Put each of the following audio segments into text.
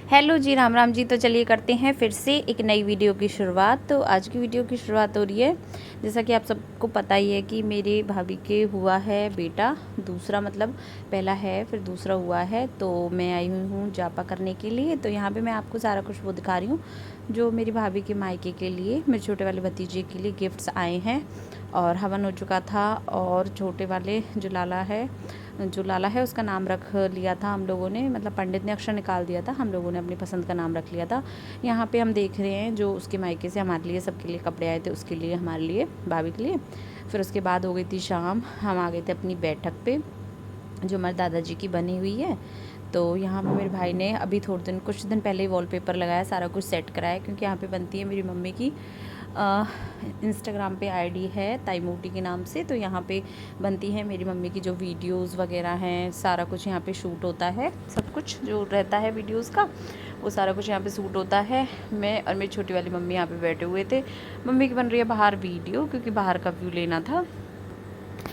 Hello जी, राम राम जी। तो चलिए करते हैं फिर से एक नई वीडियो की शुरुआत। तो आज की वीडियो की शुरुआत हो रही है, जैसा कि आप सबको पता ही है कि मेरे भाभी के हुआ है बेटा, दूसरा मतलब पहला है फिर दूसरा हुआ है। तो मैं आई हुई हूँ जापा करने के लिए। तो यहाँ पे मैं आपको सारा कुछ वो दिखा रही हूँ जो मेरी भाभी के मायके के लिए, मेरे छोटे वाले भतीजे के लिए गिफ्ट्स आए हैं। और हवन हो चुका था और छोटे वाले जो लाला है उसका नाम रख लिया था हम लोगों ने, मतलब पंडित ने अक्षर निकाल दिया था, हम लोगों ने अपनी पसंद का नाम रख लिया था। यहाँ पे हम देख रहे हैं जो उसके मायके से हमारे लिए सबके लिए कपड़े आए थे, उसके लिए हमारे लिए भाभी के लिए। फिर उसके बाद हो गई थी शाम, हम आ गए थे अपनी बैठक पे जो हमारे दादाजी की बनी हुई है। तो यहाँ पे मेरे भाई ने अभी कुछ दिन पहले ही वॉलपेपर लगाया, सारा कुछ सेट कराया, क्योंकि यहाँ पे बनती है मेरी मम्मी की इंस्टाग्राम पे आईडी है ताई मोटी के नाम से। तो यहाँ पे बनती है मेरी मम्मी की जो वीडियोस वगैरह हैं, सारा कुछ यहाँ पे शूट होता है, सब कुछ जो रहता है वीडियोस का वो सारा कुछ यहाँ पे शूट होता है। मैं और मेरी छोटी वाली मम्मी यहाँ पे बैठे हुए थे। मम्मी की बन रही है बाहर वीडियो, क्योंकि बाहर का व्यू लेना था,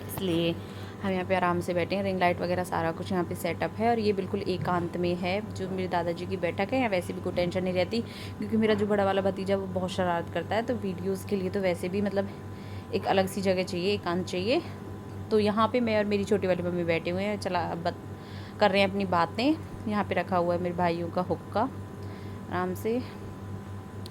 इसलिए हम यहाँ पे आराम से बैठे हैं। रिंग लाइट वगैरह सारा कुछ यहाँ पे सेटअप है और ये बिल्कुल एकांत में है जो मेरे दादाजी की बैठक है। यहाँ वैसे भी कोई टेंशन नहीं रहती, क्योंकि मेरा जो बड़ा वाला भतीजा वो बहुत शरारत करता है। तो वीडियोज़ के लिए तो वैसे भी मतलब एक अलग सी जगह चाहिए, एकांत चाहिए। तो यहाँ पर मैं और मेरी छोटी वाली मम्मी बैठे हुए हैं, कर रहे हैं अपनी बातें। यहाँ पर रखा हुआ है मेरे भाइयों का हुक्का आराम से,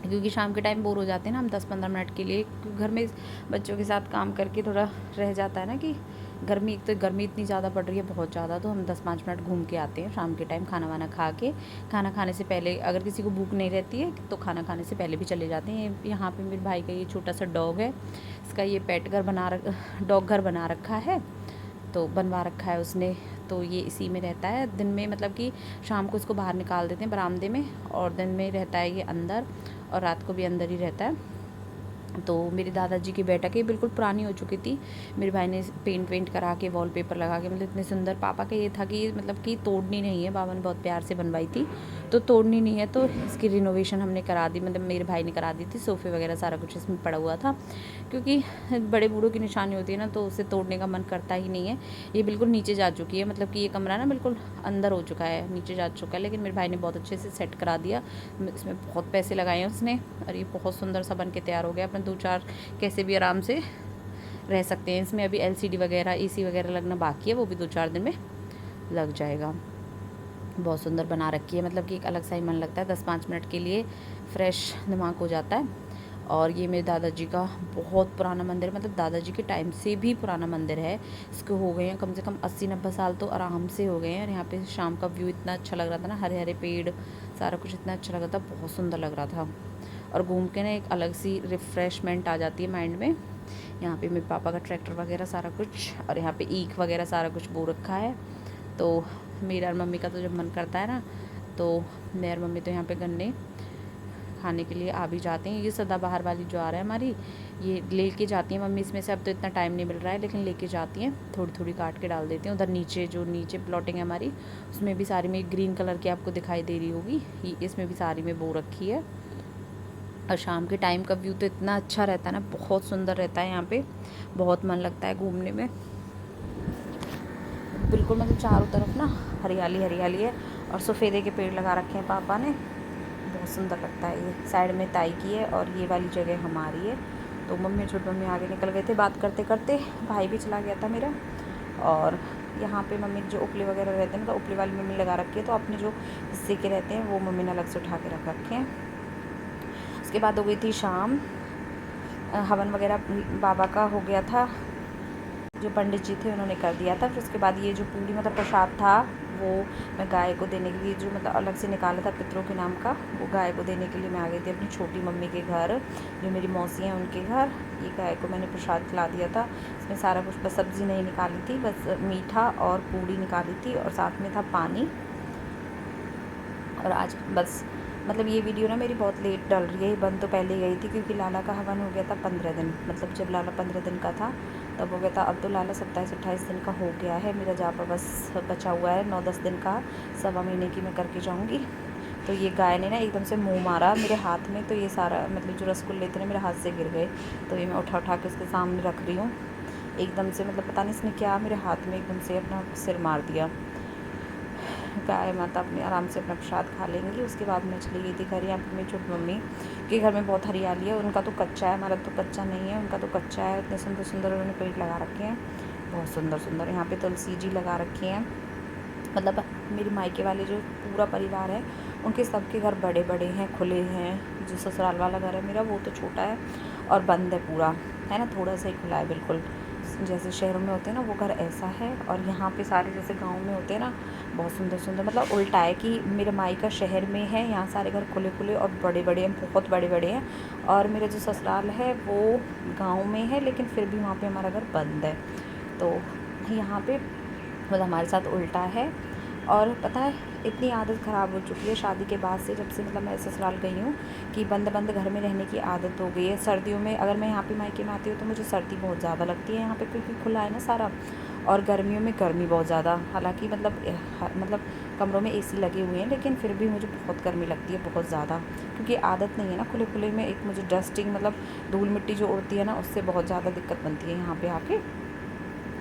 क्योंकि शाम के टाइम बोर हो जाते हैं ना हम 10-15 मिनट के लिए, घर में बच्चों के साथ काम करके थोड़ा रह जाता है ना कि गर्मी, एक तो गर्मी इतनी ज़्यादा पड़ रही है, बहुत ज़्यादा। तो हम 10-5 मिनट घूम के आते हैं शाम के टाइम, खाना वाना खा के। खाना खाने से पहले अगर किसी को भूख नहीं रहती है तो खाना खाने से पहले भी चले जाते हैं। यहाँ पे मेरे भाई का ये छोटा सा डॉग है, इसका ये डॉग घर बना रखा है, तो बनवा रखा है उसने। तो ये इसी में रहता है दिन में, मतलब कि शाम को इसको बाहर निकाल देते हैं बरामदे में, और दिन में रहता है ये अंदर, और रात को भी अंदर ही रहता है। तो मेरे दादाजी की बैठक ये बिल्कुल पुरानी हो चुकी थी, मेरे भाई ने पेंट करा के वॉलपेपर लगा के, मतलब इतने सुंदर। पापा का ये था कि मतलब कि तोड़नी नहीं है, बाबा ने बहुत प्यार से बनवाई थी तो तोड़नी नहीं है, तो इसकी रिनोवेशन हमने करा दी, मतलब मेरे भाई ने करा दी थी। सोफ़े वगैरह सारा कुछ इसमें पड़ा हुआ था, क्योंकि बड़े बूढ़ों की निशानी होती है ना, तो उसे तोड़ने का मन करता ही नहीं है। ये बिल्कुल नीचे जा चुकी है, मतलब कि ये कमरा ना बिल्कुल अंदर हो चुका है, नीचे जा चुका है, लेकिन मेरे भाई ने बहुत अच्छे से सेट करा दिया। इसमें बहुत पैसे लगाए हैं उसने, और ये बहुत सुंदर सा बन के तैयार हो गया। अपने 2-4 कैसे भी आराम से रह सकते हैं इसमें। अभी एलसीडी वगैरह, एसी वगैरह लगना बाकी है, वो भी 2-4 दिन में लग जाएगा। बहुत सुंदर बना रखी है, मतलब कि एक अलग सा ही मन लगता है, 10-5 मिनट के लिए फ्रेश दिमाग हो जाता है। और ये मेरे दादाजी का बहुत पुराना मंदिर है, मतलब दादाजी के टाइम से भी पुराना मंदिर है। इसको हो गए हैं कम से कम 80-90 साल तो आराम से हो गए हैं। और यहाँ पे शाम का व्यू इतना अच्छा लग रहा था ना, हरे हरे पेड़, सारा कुछ इतना अच्छा लग रहा था, बहुत सुंदर लग रहा था। और घूम के ना एक अलग सी रिफ़्रेशमेंट आ जाती है माइंड में। यहाँ पे मेरे पापा का ट्रैक्टर वगैरह सारा कुछ, और यहाँ पे ईख वगैरह सारा कुछ बो रखा है। तो मेरा और मम्मी का तो जब मन करता है ना, तो मैं और मम्मी तो यहाँ पे गन्ने खाने के लिए आ भी जाते हैं। ये सदाबहार वाली जो आ रहा है हमारी, ये ले के जाती है मम्मी इसमें से। अब तो इतना टाइम नहीं मिल रहा है, लेकिन लेके जाती हैं, थोड़ी थोड़ी काट के डाल देती हैं। उधर नीचे प्लॉटिंग है हमारी, उसमें भी सारी में ग्रीन कलर की आपको दिखाई दे रही होगी, इसमें भी सारी में बो रखी है। और शाम के टाइम का व्यू तो इतना अच्छा रहता है ना, बहुत सुंदर रहता है यहाँ पे, बहुत मन लगता है घूमने में। बिल्कुल मतलब चारों तरफ ना हरियाली हरियाली है, और सफ़ेदे के पेड़ लगा रखे हैं पापा ने, बहुत सुंदर लगता है। ये साइड में ताई की है और ये वाली जगह हमारी है। तो मम्मी छोटी मम्मी आगे निकल गए थे बात करते करते, भाई भी चला गया था मेरा। और यहाँ पे मम्मी जो उपले वगैरह रहते हैं, मतलब उपले वाली मम्मी लगा रखी है, तो अपने जो हिस्से के रहते हैं वो मम्मी ने अलग से उठा के रख रखे हैं। उसके बाद हो गई थी शाम, हवन वगैरह बाबा का हो गया था, जो पंडित जी थे उन्होंने कर दिया था। फिर उसके बाद ये जो पूरी मतलब प्रसाद था वो मैं गाय को देने के लिए, जो मतलब अलग से निकाला था पितरों के नाम का, वो गाय को देने के लिए मैं आ गई थी अपनी छोटी मम्मी के घर, जो मेरी मौसी हैं उनके घर। ये गाय को मैंने प्रसाद खिला दिया था। इसमें सारा कुछ, बस सब्ज़ी नहीं निकाली थी, बस मीठा और पूड़ी निकाली थी, और साथ में था पानी। और आज बस मतलब ये वीडियो ना मेरी बहुत लेट डल रही है, बन तो पहले गई थी, क्योंकि लाला का हवन हो गया था 15 दिन, मतलब जब लाला 15 दिन का था तब हो गया था। अब तो लाला 27-28 दिन का हो गया है। मेरा जापा बस बचा हुआ है 9-10 दिन का, 1.25 महीने की मैं करके जाऊँगी। तो ये गाय ने ना एकदम से मुँह मारा मेरे हाथ में, तो ये सारा मतलब जो रसगुल्ले थे ना मेरे हाथ से गिर गए। तो ये मैं उठा के उसके सामने रख रही हूँ। एकदम से मतलब पता नहीं इसने क्या मेरे हाथ में एकदम से अपना सिर मार दिया। गाय माता अपने आराम से अपना प्रसाद खा लेंगी। उसके बाद मैं चली गई थी घर। यहाँ पे मेरी छोटी मम्मी के घर में बहुत हरियाली है, उनका तो कच्चा है, हमारा तो कच्चा नहीं है, उनका तो कच्चा है। इतने सुंदर सुंदर उन्होंने पेड़ लगा रखे हैं, बहुत सुंदर सुंदर। यहाँ पे तुलसी जी लगा रखी हैं। मतलब मेरे मायके वाले जो पूरा परिवार है उनके सबके घर बड़े बड़े हैं, खुले हैं। जो ससुराल वाला घर है मेरा वो तो छोटा है और बंद है पूरा, है ना, थोड़ा सा ही खुला है बिल्कुल। जैसे शहरों में होते हैं ना वो घर ऐसा है, और यहाँ पे सारे जैसे गांव में होते हैं ना बहुत सुंदर सुंदर। मतलब उल्टा है कि मेरे मायका शहर में है, यहाँ सारे घर खुले खुले और बड़े बड़े हैं, बहुत बड़े बड़े हैं। और मेरा जो ससुराल है वो गाँव में है, लेकिन फिर भी वहाँ पर हमारा घर बंद है। तो यहाँ पे मतलब हमारे साथ उल्टा है। और पता है इतनी आदत ख़राब हो चुकी है शादी के बाद से, जब से मतलब मैं ससुराल गई हूँ, कि बंद बंद घर में रहने की आदत हो गई है। सर्दियों में अगर मैं यहाँ पे मायके में आती हूँ तो मुझे सर्दी बहुत ज़्यादा लगती है यहाँ पे, क्योंकि खुला है ना सारा। और गर्मियों में गर्मी बहुत ज़्यादा, हालांकि मतलब कमरों में एसी लगे हुए हैं, लेकिन फिर भी मुझे बहुत गर्मी लगती है, बहुत ज़्यादा, क्योंकि आदत नहीं है ना खुले खुले में। एक मुझे डस्टिंग मतलब धूल मिट्टी जो उड़ती है ना, उससे बहुत ज़्यादा दिक्कत बनती है यहाँ पर आके।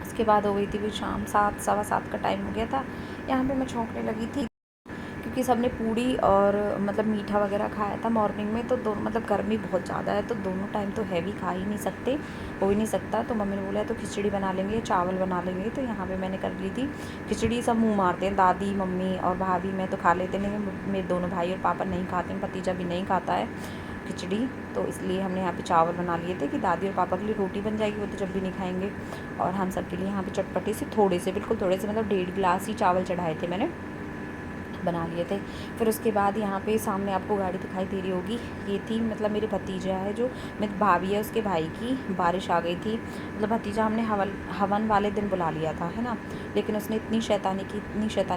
उसके बाद हो गई थी भी शाम 7 सवा 7 का टाइम हो गया था। यहाँ पे मैं छौंकने लगी थी, क्योंकि सबने पूड़ी और मतलब मीठा वगैरह खाया था मॉर्निंग में। तो दोनों मतलब गर्मी बहुत ज़्यादा है, तो दोनों टाइम तो हैवी खा ही नहीं सकते, हो ही नहीं सकता। तो मम्मी ने बोला तो खिचड़ी बना लेंगे, चावल बना लेंगे। तो यहाँ पे मैंने कर ली थी खिचड़ी। सब मुँह मारते हैं, दादी मम्मी और भाभी। मैं तो खा लेते नहीं, मेरे दोनों भाई और पापा नहीं खाते हैं, भतीजा भी नहीं खाता है खिचड़ी। तो इसलिए हमने यहाँ पे चावल बना लिए थे कि दादी और पापा के लिए रोटी बन जाएगी, वो तो जब भी नहीं खाएंगे। और हम सब के लिए यहाँ पे चटपटे से थोड़े से, बिल्कुल थोड़े से, मतलब 1.5 गिलास ही चावल चढ़ाए थे मैंने, बना लिए थे। फिर उसके बाद यहाँ पे सामने आपको गाड़ी दिखाई दे रही होगी, ये थी मतलब मेरे भतीजा है जो मेरी भाभी है, उसके भाई की बारिश आ गई थी। मतलब भतीजा हमने हवन वाले दिन बुला लिया था, है ना, लेकिन उसने इतनी शैतानी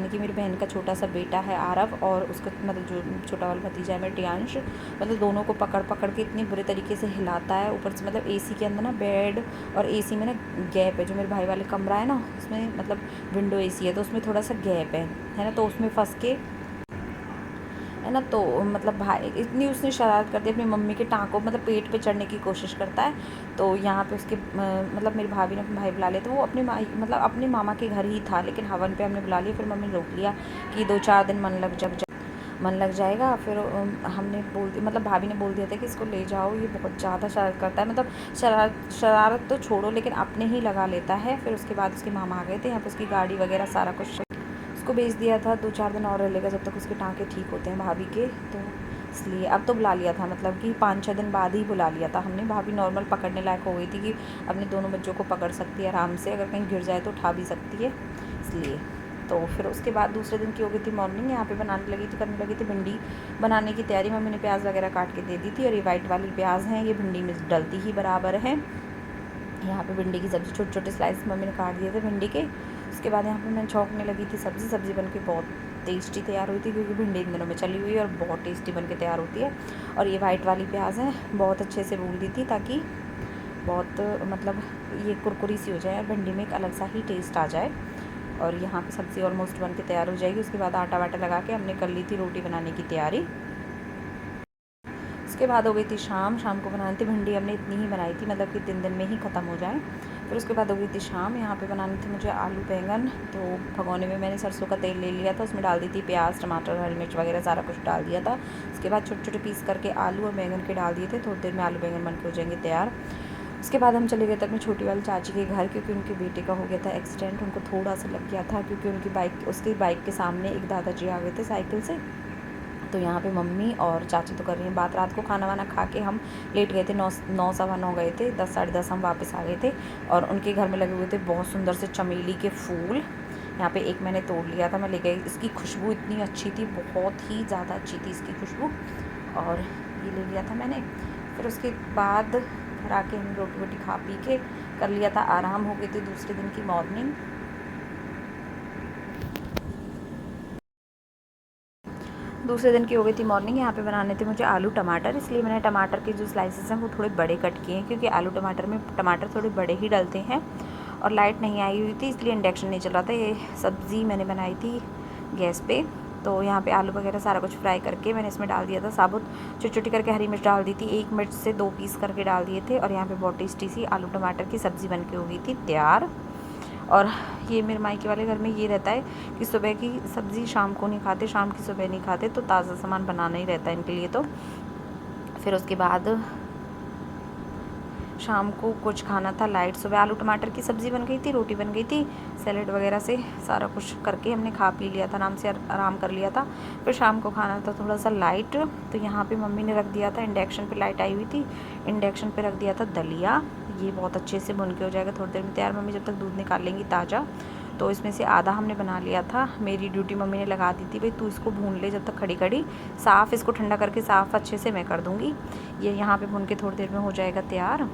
की। मेरी बहन का छोटा सा बेटा है आरव, और उसका मतलब जो छोटा वाला भतीजा है मेरा टियांश, मतलब दोनों को पकड़ पकड़ के इतनी बुरे तरीके से हिलाता है। ऊपर से मतलब एसी के अंदर ना बेड और एसी में ना गैप है। जो मेरे भाई वाले कमरा है ना उसमें मतलब विंडो एसी है, तो उसमें थोड़ा सा गैप है ना, तो उसमें फंस के, है ना। तो मतलब भाई इतनी उसने शरारत कर दी, अपनी मम्मी के टाँकों मतलब पेट पे चढ़ने की कोशिश करता है। तो यहाँ पे उसके मतलब मेरी भाभी ने अपने भाई बुला लिया, तो वो अपने मतलब अपने मामा के घर ही था, लेकिन हवन पे हमने बुला लिया। फिर मम्मी ने रोक लिया कि 2-4 दिन मन लग जाएगा। फिर हमने मतलब भाभी ने बोल दिया था कि इसको ले जाओ, ये बहुत ज़्यादा शरारत करता है। मतलब शरारत तो छोड़ो, लेकिन अपने ही लगा लेता है। फिर उसके बाद उसके मामा आ गए थे, यहाँ पे उसकी गाड़ी वगैरह सारा कुछ उसको भेज दिया था। 2-4 दिन और रह लेगा जब तक उसके टाँके ठीक होते हैं भाभी के, तो इसलिए अब तो बुला लिया था, मतलब कि 5-6 दिन बाद ही बुला लिया था हमने। भाभी नॉर्मल पकड़ने लायक हो गई थी कि अपने दोनों बच्चों को पकड़ सकती है आराम से, अगर कहीं गिर जाए तो उठा भी सकती है, इसलिए। तो फिर उसके बाद दूसरे दिन की हो गई थी मॉर्निंग, यहाँ पे करने लगी थी भिंडी बनाने की तैयारी। मम्मी ने प्याज वगैरह काट के दे दी थी, और ये वाइट वाली प्याज हैं, ये भिंडी में डलती ही बराबर है। यहाँ पे भिंडी की सब्ज़ी छोटे छोटे स्लाइस मम्मी ने काट दिए थे भिंडी के। उसके बाद यहाँ पे मैं छौंकने लगी थी। सब्ज़ी बन के बहुत टेस्टी तैयार हुई थी, क्योंकि भिंडी इन दिनों में चली हुई है और बहुत टेस्टी बन के तैयार होती है। और ये वाइट वाली प्याज है, बहुत अच्छे से भून दी थी, ताकि बहुत मतलब ये कुरकुरी सी हो जाए, भिंडी में एक अलग सा ही टेस्ट आ जाए। और यहाँ पे सब्ज़ी ऑलमोस्ट बन के तैयार हो जाएगी। उसके बाद आटा वाटा लगा के हमने कर ली थी रोटी बनाने की तैयारी। उसके बाद हो गई थी शाम को बनानी थी भिंडी, हमने इतनी ही बनाई थी, मतलब कि 3 दिन में ही ख़त्म हो जाए। फिर उसके बाद हो गई थी शाम, यहाँ पे बनानी थी मुझे आलू बैंगन। तो भगोने में मैंने सरसों का तेल ले लिया था, उसमें डाल दी थी प्याज टमाटर हरी मिर्च वगैरह सारा कुछ डाल दिया था। उसके बाद छोटे छोटे पीस करके आलू और बैंगन के डाल दिए थे। थोड़ी देर में आलू बैंगन बन के हो जाएंगे तैयार। उसके बाद हम चले गए थे अपनी छोटी वाली चाची के घर, क्योंकि उनके बेटे का हो गया था एक्सीडेंट। उनको थोड़ा सा लग गया था, क्योंकि उसकी बाइक के सामने एक दादाजी आ गए थे साइकिल से। तो यहाँ पे मम्मी और चाची तो कर रही हैं बात। रात को खाना वाना खा के हम लेट गए थे, 9 सवा 9 गए थे, 10 साढ़े 10 हम वापस आ गए थे। और उनके घर में लगे हुए थे बहुत सुंदर से चमेली के फूल। यहाँ पे एक मैंने तोड़ लिया था, मैं ले गई। इसकी खुशबू इतनी अच्छी थी, बहुत ही ज़्यादा अच्छी थी इसकी खुशबू, और ये ले लिया था मैंने। फिर उसके बाद घर आके हम रोटी वोटी खा पी के कर लिया था आराम। हो गई थी दूसरे दिन की मॉर्निंग। दूसरे दिन की हो गई थी मॉर्निंग। यहाँ पे बनाने थे मुझे आलू टमाटर, इसलिए मैंने टमाटर के जो स्लाइसेस हैं वो थोड़े बड़े कट किए हैं, क्योंकि आलू टमाटर में टमाटर थोड़े बड़े ही डलते हैं। और लाइट नहीं आई हुई थी, इसलिए इंडक्शन नहीं चल रहा था। ये सब्ज़ी मैंने बनाई थी गैस पे। तो यहाँ पे आलू वगैरह सारा कुछ फ्राई करके मैंने इसमें डाल दिया था साबुत, छोटी छोटी करके हरी मिर्च डाल दी थी, 1 मिर्च से 2 पीस करके डाल दिए थे। और यहाँ पे बहुत टेस्टी सी आलू टमाटर की सब्ज़ी बन के हो गई थी तैयार। और ये मेरे मायके वाले घर में ये रहता है कि सुबह की सब्ज़ी शाम को नहीं खाते, शाम की सुबह नहीं खाते, तो ताज़ा सामान बनाना ही रहता है इनके लिए। तो फिर उसके बाद शाम को कुछ खाना था लाइट। सुबह आलू टमाटर की सब्ज़ी बन गई थी, रोटी बन गई थी, सैलेड वगैरह से सारा कुछ करके हमने खा पी लिया था, आराम से आराम कर लिया था। फिर शाम को खाना था थोड़ा सा लाइट, तो यहाँ पे मम्मी ने रख दिया था इंडक्शन पे, लाइट आई हुई थी, इंडक्शन पे रख दिया था दलिया। ये बहुत अच्छे से भुन के हो जाएगा थोड़ी देर में तैयार। मम्मी जब तक दूध निकाल लेंगी ताज़ा, तो इसमें से आधा हमने बना लिया था। मेरी ड्यूटी मम्मी ने लगा दी थी, भाई तू इसको भून ले जब तक खड़ी खड़ी, साफ़ इसको ठंडा करके साफ़ अच्छे से मैं कर दूँगी। ये यहाँ पे भून के थोड़ी देर में हो जाएगा तैयार।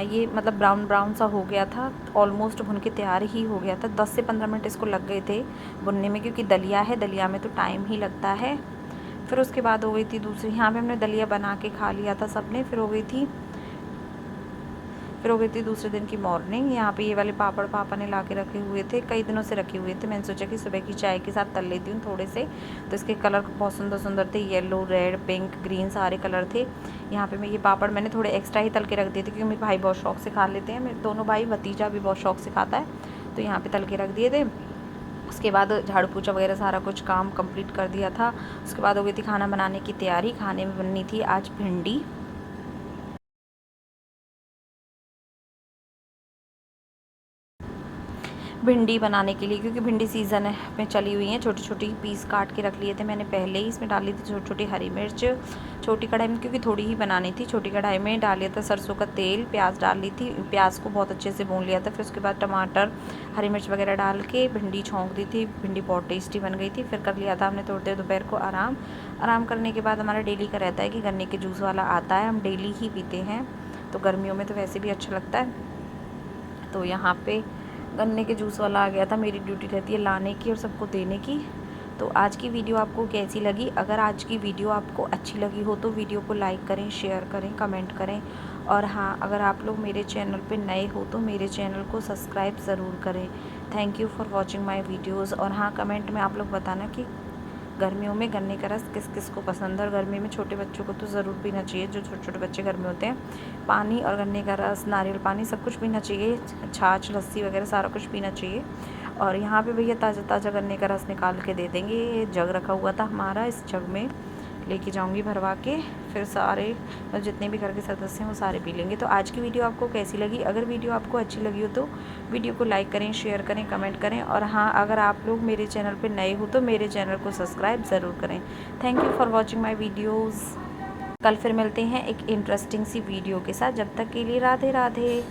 ये मतलब ब्राउन ब्राउन सा हो गया था, ऑलमोस्ट भुन के तैयार ही हो गया था। 10 से 15 मिनट इसको लग गए थे भुनने में, क्योंकि दलिया है, दलिया में तो टाइम ही लगता है। फिर उसके बाद हो गई थी दूसरी, यहाँ पे हमने दलिया बना के खा लिया था सबने। फिर हो गई थी दूसरे दिन की मॉर्निंग। यहाँ पे ये वाले पापड़ पापा ने ला के रखे हुए थे, कई दिनों से रखे हुए थे। मैंने सोचा कि सुबह की चाय के साथ तल लेती हूँ थोड़े से, तो इसके कलर बहुत सुंदर सुंदर थे, येलो, रेड, पिंक, ग्रीन, सारे कलर थे। यहाँ पे मैं ये पापड़ मैंने थोड़े एक्स्ट्रा ही तल के रख दिए थे, क्योंकि मेरे भाई बहुत शौक से खा लेते हैं, मेरे दोनों भाई, भतीजा भी बहुत शौक से खाता है, तो यहाँ पर तल के रख दिए थे। उसके बाद झाड़ू पोछा वगैरह सारा कुछ काम कंप्लीट कर दिया था। उसके बाद हो गई थी खाना बनाने की तैयारी। खाने में बननी थी आज भिंडी। भिंडी बनाने के लिए, क्योंकि भिंडी सीज़न है में चली हुई हैं, छोटी छोटी पीस काट के रख लिए थे मैंने पहले ही। इसमें डाली थी छोटी छोटी हरी मिर्च, छोटी कढ़ाई में, क्योंकि थोड़ी ही बनानी थी, छोटी कढ़ाई में डाल लिया था सरसों का तेल, प्याज डाल ली थी, प्याज को बहुत अच्छे से भून लिया था। फिर उसके बाद टमाटर, हरी मिर्च वगैरह डाल के भिंडी छौंक दी थी। भिंडी बहुत टेस्टी बन गई थी। फिर कर लिया था हमने थोड़ी देर दोपहर को आराम करने के बाद हमारा डेली का रहता है कि गन्ने के जूस वाला आता है, हम डेली ही पीते हैं, तो गर्मियों में तो वैसे भी अच्छा लगता है। तो यहाँ पे गन्ने के जूस वाला आ गया था, मेरी ड्यूटी रहती है लाने की और सबको देने की। तो आज की वीडियो आपको कैसी लगी? अगर आज की वीडियो आपको अच्छी लगी हो तो वीडियो को लाइक करें, शेयर करें, कमेंट करें। और हाँ, अगर आप लोग मेरे चैनल पे नए हो तो मेरे चैनल को सब्सक्राइब ज़रूर करें। Thank you for watching my videos. और हाँ, कमेंट में आप लोग बताना कि गर्मियों में गन्ने का रस किस किस को पसंद है, और गर्मी में छोटे बच्चों को तो ज़रूर पीना चाहिए, जो छोटे छोटे बच्चे घर में होते हैं। पानी और गन्ने का रस, नारियल पानी, सब कुछ पीना चाहिए, छाछ, लस्सी वगैरह सारा कुछ पीना चाहिए। और यहाँ पे भैया ताज़ा ताज़ा गन्ने का रस निकाल के दे देंगे। ये जग रखा हुआ था हमारा, इस जग में लेके जाऊंगी भरवा के, फिर सारे जितने भी घर के सदस्य हैं वो सारे पी लेंगे। तो आज की वीडियो आपको कैसी लगी? अगर वीडियो आपको अच्छी लगी हो तो वीडियो को लाइक करें, शेयर करें, कमेंट करें। और हाँ, अगर आप लोग मेरे चैनल पे नए हो तो मेरे चैनल को सब्सक्राइब ज़रूर करें। Thank you for watching my videos. कल फिर मिलते हैं एक इंटरेस्टिंग सी वीडियो के साथ। जब तक के लिए राधे राधे।